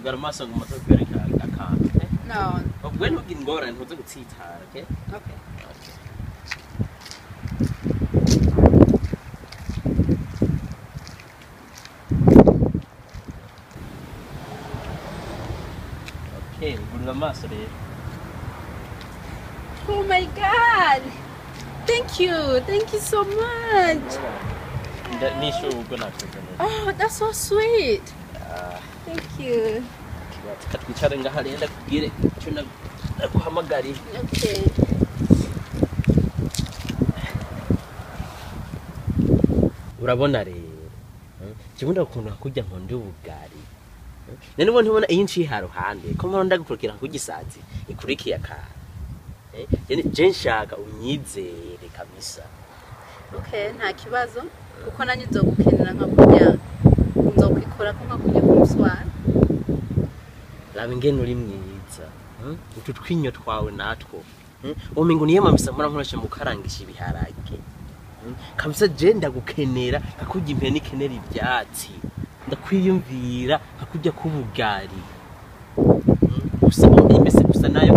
ugara amaso ngo muto kwereka akantu No. ubwo ntugire ingorane ntuze gutsitara okay Okay. okay gurira amaso rero Oh my God! Thank you so much. nisho ubwo nakuzana Oh, that's so sweet. Thank you. katwicara ngaha rero ndakubwire icyo naguhamagariye Okay. urabona rero kibunda gukunda kujya nkonde ubugari nene bo ntibona iyi nci haruhande ko mpora ndagukurikira kugisazi ikurikiye akara je nshaka unyizere kabisa Okay, nta kibazo. Kuko nanjye nzogukenera nka kurya. Nzokwikora ko nka kurya ku muswara. raba ingene uri mwiza utu twinyo twawe natwo umengo niye mamisa mpora nkoresha mu karangisha ibiharage kabisa je ndagukenera akujya impene ikenera ibyatsi ndakwiyumvira akujya kubugari gusa imbese gusa nayo